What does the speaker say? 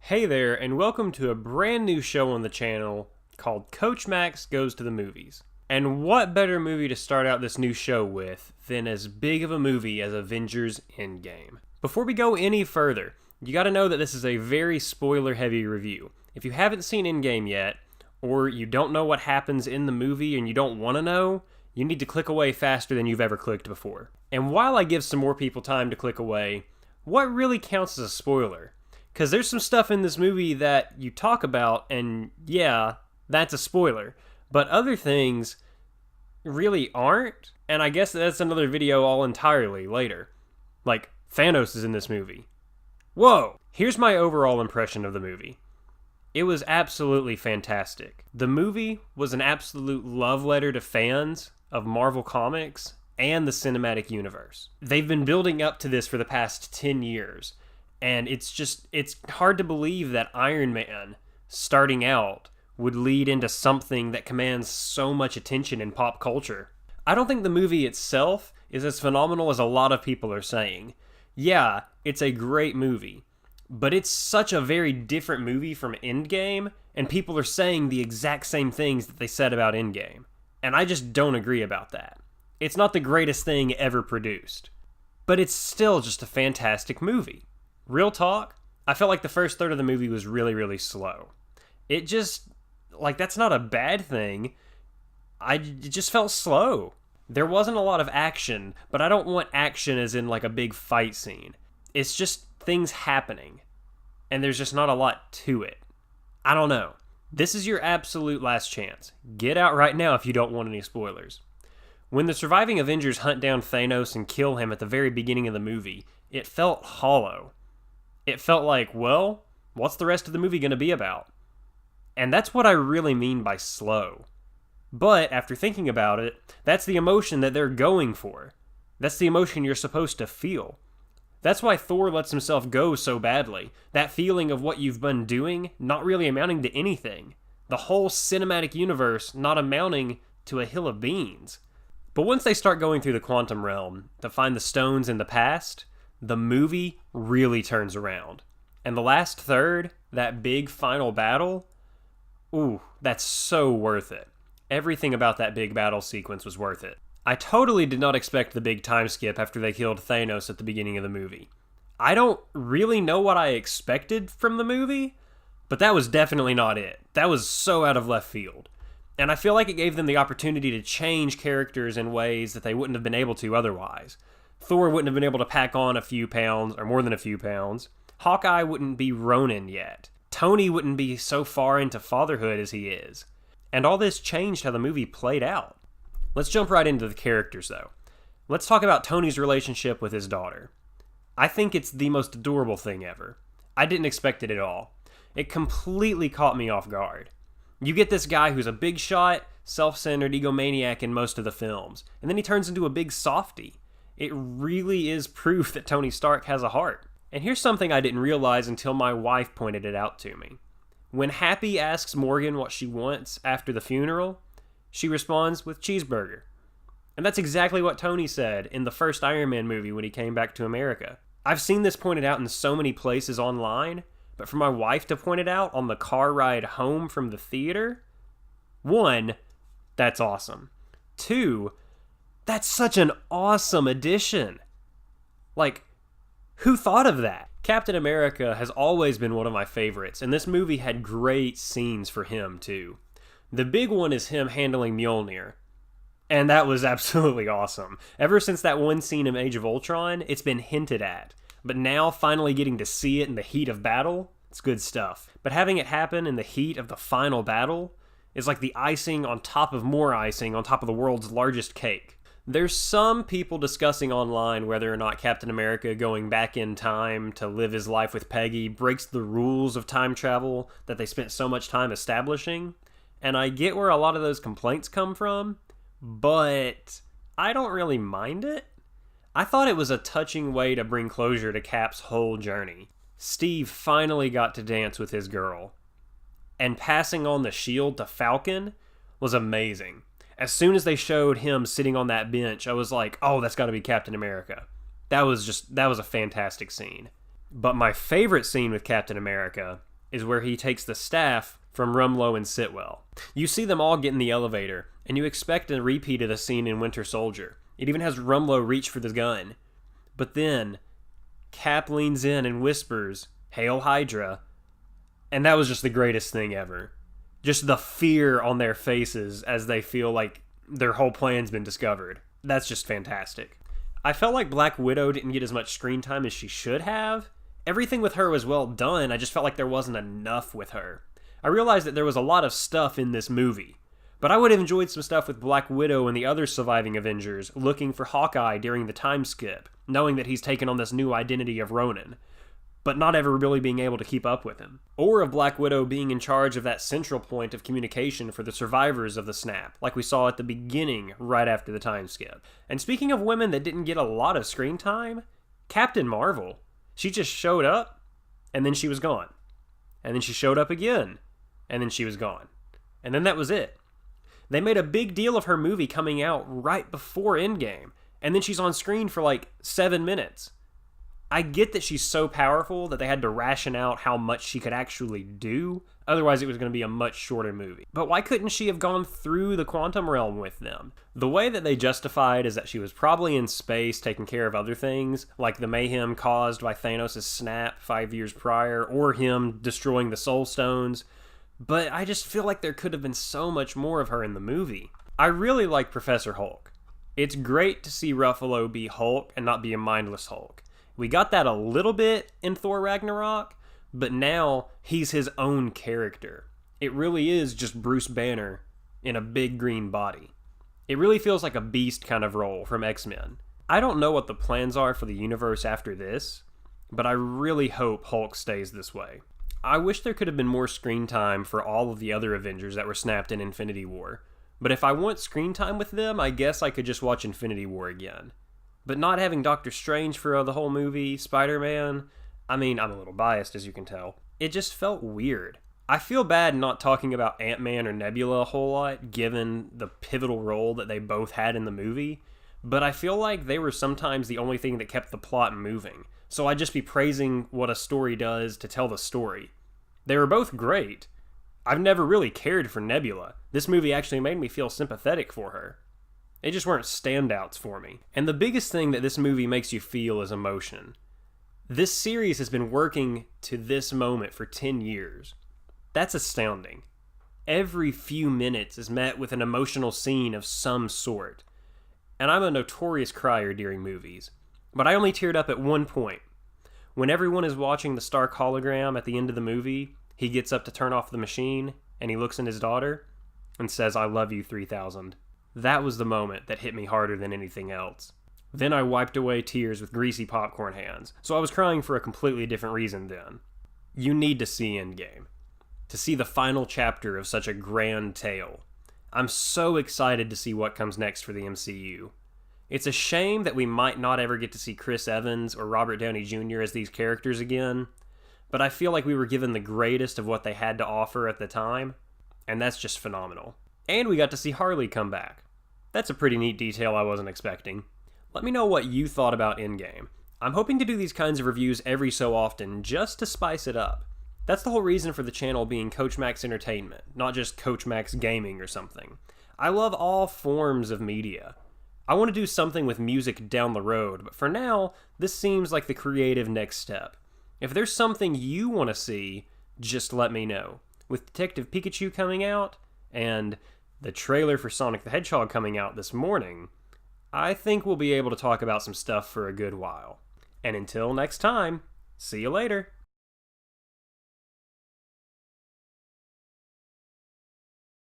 Hey there, and welcome to a brand new show on the channel called Coach Max Goes to the Movies. And what better movie to start out this new show with than as big of a movie as Avengers Endgame? Before we go any further, you gotta know that this is a very spoiler-heavy review. If you haven't seen Endgame yet, or you don't know what happens in the movie and you don't want to know, you need to click away faster than you've ever clicked before. And while I give some more people time to click away, what really counts as a spoiler? Because there's some stuff in this movie that you talk about, and yeah, that's a spoiler. But other things really aren't, and I guess that's another video all entirely later. Like, Thanos is in this movie. Whoa! Here's my overall impression of the movie. It was absolutely fantastic. The movie was an absolute love letter to fans of Marvel Comics and the cinematic universe. They've been building up to this for the past 10 years. And it's hard to believe that Iron Man, starting out, would lead into something that commands so much attention in pop culture. I don't think the movie itself is as phenomenal as a lot of people are saying. Yeah, it's a great movie, but it's such a very different movie from Endgame, and people are saying the exact same things that they said about Endgame. And I just don't agree about that. It's not the greatest thing ever produced, but it's still just a fantastic movie. Real talk, I felt like the first third of the movie was really, really slow. It just, that's not a bad thing. It just felt slow. There wasn't a lot of action, but I don't want action as in a big fight scene. It's just things happening, and there's just not a lot to it. I don't know. This is your absolute last chance. Get out right now if you don't want any spoilers. When the surviving Avengers hunt down Thanos and kill him at the very beginning of the movie, it felt hollow. It felt like, well, what's the rest of the movie going to be about? And that's what I really mean by slow. But after thinking about it, that's the emotion that they're going for. That's the emotion you're supposed to feel. That's why Thor lets himself go so badly. That feeling of what you've been doing not really amounting to anything. The whole cinematic universe not amounting to a hill of beans. But once they start going through the quantum realm to find the stones in the past, the movie really turns around. And the last third, that big final battle, ooh, that's so worth it. Everything about that big battle sequence was worth it. I totally did not expect the big time skip after they killed Thanos at the beginning of the movie. I don't really know what I expected from the movie, but that was definitely not it. That was so out of left field. And I feel like it gave them the opportunity to change characters in ways that they wouldn't have been able to otherwise. Thor wouldn't have been able to pack on a few pounds, or more than a few pounds. Hawkeye wouldn't be Ronin yet. Tony wouldn't be so far into fatherhood as he is. And all this changed how the movie played out. Let's jump right into the characters, though. Let's talk about Tony's relationship with his daughter. I think it's the most adorable thing ever. I didn't expect it at all. It completely caught me off guard. You get this guy who's a big shot, self-centered egomaniac in most of the films, and then he turns into a big softie. It really is proof that Tony Stark has a heart. And here's something I didn't realize until my wife pointed it out to me. When Happy asks Morgan what she wants after the funeral, she responds with cheeseburger. And that's exactly what Tony said in the first Iron Man movie when he came back to America. I've seen this pointed out in so many places online, but for my wife to point it out on the car ride home from the theater, 1, that's awesome. 2, that's such an awesome addition. Who thought of that? Captain America has always been one of my favorites, and this movie had great scenes for him, too. The big one is him handling Mjolnir, and that was absolutely awesome. Ever since that one scene in Age of Ultron, it's been hinted at, but now finally getting to see it in the heat of battle, it's good stuff. But having it happen in the heat of the final battle is like the icing on top of more icing on top of the world's largest cake. There's some people discussing online whether or not Captain America going back in time to live his life with Peggy breaks the rules of time travel that they spent so much time establishing, and I get where a lot of those complaints come from, but I don't really mind it. I thought it was a touching way to bring closure to Cap's whole journey. Steve finally got to dance with his girl, and passing on the shield to Falcon was amazing. As soon as they showed him sitting on that bench, I was like, oh, that's got to be Captain America. That was a fantastic scene. But my favorite scene with Captain America is where he takes the staff from Rumlow and Sitwell. You see them all get in the elevator, and you expect a repeat of the scene in Winter Soldier. It even has Rumlow reach for the gun. But then, Cap leans in and whispers, "Hail Hydra," and that was just the greatest thing ever. Just the fear on their faces as they feel like their whole plan's been discovered. That's just fantastic. I felt like Black Widow didn't get as much screen time as she should have. Everything with her was well done, I just felt like there wasn't enough with her. I realized that there was a lot of stuff in this movie, but I would have enjoyed some stuff with Black Widow and the other surviving Avengers looking for Hawkeye during the time skip, knowing that he's taken on this new identity of Ronin, but not ever really being able to keep up with him. Or of Black Widow being in charge of that central point of communication for the survivors of the snap, like we saw at the beginning right after the time skip. And speaking of women that didn't get a lot of screen time, Captain Marvel. She just showed up, and then she was gone. And then she showed up again, and then she was gone. And then that was it. They made a big deal of her movie coming out right before Endgame, and then she's on screen for like 7 minutes. I get that she's so powerful that they had to ration out how much she could actually do, otherwise it was going to be a much shorter movie. But why couldn't she have gone through the quantum realm with them? The way that they justified is that she was probably in space taking care of other things, like the mayhem caused by Thanos' snap 5 years prior, or him destroying the Soul Stones. But I just feel like there could have been so much more of her in the movie. I really like Professor Hulk. It's great to see Ruffalo be Hulk and not be a mindless Hulk. We got that a little bit in Thor Ragnarok, but now he's his own character. It really is just Bruce Banner in a big green body. It really feels like a Beast kind of role from X-Men. I don't know what the plans are for the universe after this, but I really hope Hulk stays this way. I wish there could have been more screen time for all of the other Avengers that were snapped in Infinity War. But if I want screen time with them, I guess I could just watch Infinity War again. But not having Doctor Strange for the whole movie, Spider-Man, I mean, I'm a little biased as you can tell. It just felt weird. I feel bad not talking about Ant-Man or Nebula a whole lot, given the pivotal role that they both had in the movie, but I feel like they were sometimes the only thing that kept the plot moving. So I'd just be praising what a story does to tell the story. They were both great. I've never really cared for Nebula. This movie actually made me feel sympathetic for her. They just weren't standouts for me. And the biggest thing that this movie makes you feel is emotion. This series has been working to this moment for 10 years. That's astounding. Every few minutes is met with an emotional scene of some sort. And I'm a notorious crier during movies. But I only teared up at one point. When everyone is watching the Stark hologram at the end of the movie, he gets up to turn off the machine, and he looks at his daughter and says, "I love you 3000. That was the moment that hit me harder than anything else. Then I wiped away tears with greasy popcorn hands, so I was crying for a completely different reason then. You need to see Endgame. To see the final chapter of such a grand tale. I'm so excited to see what comes next for the MCU. It's a shame that we might not ever get to see Chris Evans or Robert Downey Jr. as these characters again, but I feel like we were given the greatest of what they had to offer at the time, and that's just phenomenal. And we got to see Harley come back. That's a pretty neat detail I wasn't expecting. Let me know what you thought about Endgame. I'm hoping to do these kinds of reviews every so often just to spice it up. That's the whole reason for the channel being Coach Max Entertainment, not just Coach Max Gaming or something. I love all forms of media. I want to do something with music down the road, but for now, this seems like the creative next step. If there's something you want to see, just let me know. With Detective Pikachu coming out, and the trailer for Sonic the Hedgehog coming out this morning, I think we'll be able to talk about some stuff for a good while. And until next time, see you later.